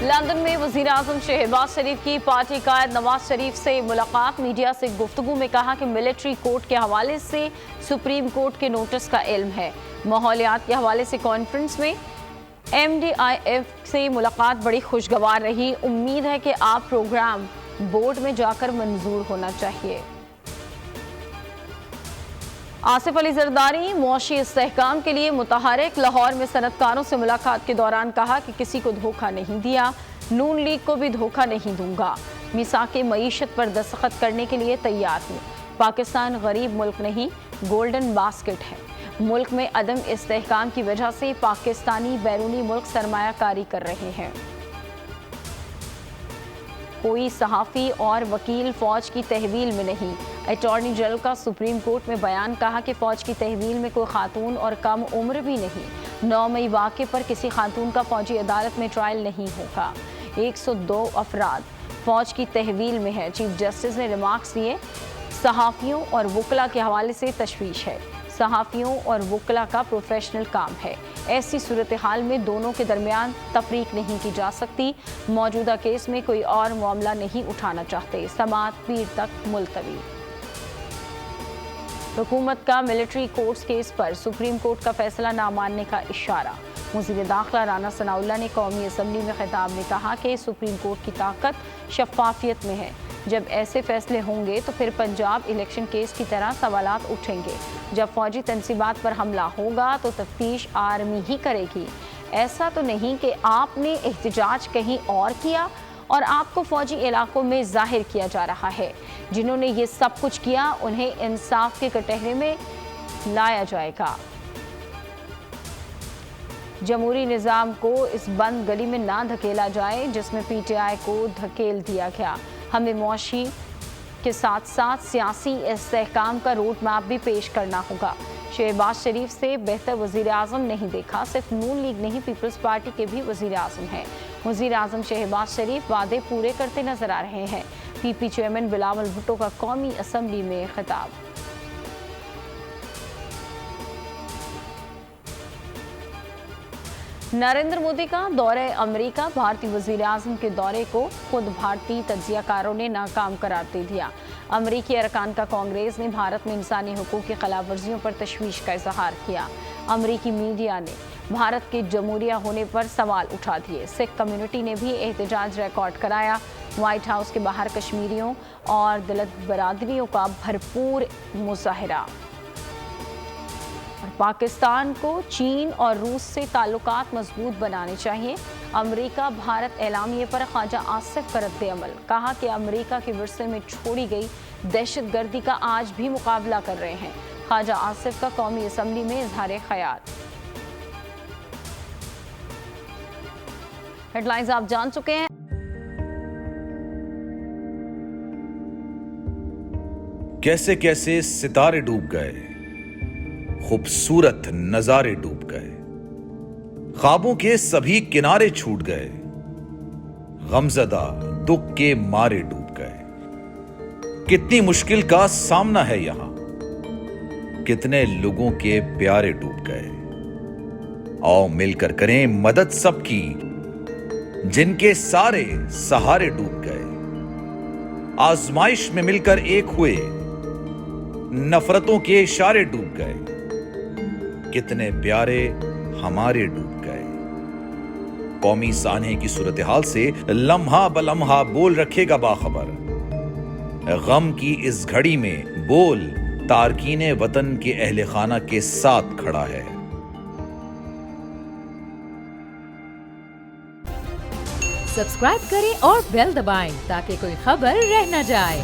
London में वज़ीर-ए-आज़म शहबाज शरीफ की पार्टी कायद नवाज शरीफ से मुलाकात। मीडिया से गुफ्तगू में कहा कि मिलिट्री कोर्ट के हवाले से सुप्रीम कोर्ट के नोटिस का इल्म है। माहौलियात के हवाले से कॉन्फ्रेंस में MDIF से मुलाकात बड़ी खुशगवार रही। उम्मीद है कि आप प्रोग्राम बोर्ड में जाकर मंजूर होना चाहिए। आसिफ अली जरदारी मुआशी इस्तेहकाम के लिए मुतहरिक। लाहौर में सनतकारों से मुलाकात के दौरान कहा कि किसी को धोखा नहीं दिया, नून लीग को भी धोखा नहीं दूंगा। मिसाके मईशत पर दस्तखत करने के लिए तैयार हूँ। पाकिस्तान गरीब मुल्क नहीं, गोल्डन बास्केट है। मुल्क में अदम इस्तेहकाम की वजह से पाकिस्तानी बैरूनी मुल्क सरमायाकारी कर रहे हैं। कोई सहाफ़ी और वकील फ़ौज की तहवील में नहीं। अटॉर्नी जनरल का सुप्रीम कोर्ट में बयान। कहा कि फ़ौज की तहवील में कोई खातून और कम उम्र भी नहीं। 9 मई वाक़े पर किसी खातून का फ़ौजी अदालत में ट्रायल नहीं होगा। 102 अफराद फ़ौज की तहवील में है। चीफ जस्टिस ने रिमार्क्स दिए। सहाफ़ियों और वकला के हवाले से तशवीश है। सहाफ़ियों और वकला का प्रोफेशनल काम है। ऐसी सूरत हाल में दोनों के दरमियान तफरीक नहीं की जा सकती। मौजूदा केस में कोई और मामला नहीं उठाना चाहते। समाअत पीर तक मुलतवी। हुकूमत का मिलिट्री कोर्ट्स केस पर सुप्रीम कोर्ट का फैसला ना मानने का इशारा। वज़ीर दाखिला राना सनाउल्लाह ने कौमी असम्बली में खिताब में कहा कि सुप्रीम कोर्ट की ताकत शफाफियत में है। जब ऐसे फैसले होंगे तो फिर पंजाब इलेक्शन केस की तरह सवालात उठेंगे। जब फौजी तनसीबात पर हमला होगा तो तफ्तीश आर्मी ही करेगी। ऐसा तो नहीं कि आपने एहतजाज कहीं और किया और आपको फौजी इलाकों में जाहिर किया जा रहा है। जिन्होंने ये सब कुछ किया उन्हें इंसाफ के कटहरे में लाया जाएगा। जमहूरी निज़ाम को इस बंद गली में ना धकेला जाए जिसमें PTI को धकेल दिया गया। हमें मुआशी के साथ साथ सियासी इस्तेहकाम का रोड मैप भी पेश करना होगा। शहबाज शरीफ से बेहतर वज़ीर-ए-आज़म नहीं देखा। सिर्फ नून लीग नहीं, पीपल्स पार्टी के भी वज़ीर-ए-आज़म हैं। वज़ीर-ए-आज़म शहबाज शरीफ वादे पूरे करते नजर आ रहे हैं। PP चेयरमैन बिलावल भुट्टो का कौमी असम्बली में खिताब। नरेंद्र मोदी का दौरे अमेरिका। भारतीय वज़ीर-ए-आज़म के दौरे को खुद भारतीय तज्ज़ियाकारों ने नाकाम करार दे दिया। अमेरिकी अरकान का कांग्रेस ने भारत में इंसानी हुकूक की खिलाफ वर्जियों पर तशवीश का इजहार किया। अमेरिकी मीडिया ने भारत के जमहूरिया होने पर सवाल उठा दिए। सिख कम्युनिटी ने भी एहतजाज रिकॉर्ड कराया। व्हाइट हाउस के बाहर कश्मीरियों और दलित बरादरियों का भरपूर मुजाहरा। पाकिस्तान को चीन और रूस से ताल्लुकात मजबूत बनाने चाहिए। अमेरिका भारत एलामिये पर ख्वाजा आसिफ का रद्द अमल। कहा कि अमेरिका के विरसे में छोड़ी गई दहशतगर्दी का आज भी मुकाबला कर रहे हैं। ख्वाजा आसिफ का कौमी असम्बली में इजहार ख्याल। हेडलाइंस आप जान चुके हैं। कैसे कैसे सितारे डूब गए, खूबसूरत नजारे डूब गए, ख्वाबों के सभी किनारे छूट गए, गमज़दा दुख के मारे डूब गए। कितनी मुश्किल का सामना है यहां, कितने लोगों के प्यारे डूब गए। आओ मिलकर करें मदद सबकी, जिनके सारे सहारे डूब गए। आजमाइश में मिलकर एक हुए, नफरतों के इशारे डूब गए। कितने प्यारे हमारे डूब गए। कौमी सानहे की सूरत हाल से लम्हा बलम्हा बोल रखेगा बाखबर। गम की इस घड़ी में बोल तारकीने वतन के अहले खाना के साथ खड़ा है। सब्सक्राइब करें और बेल दबाएं ताकि कोई खबर रह न जाए।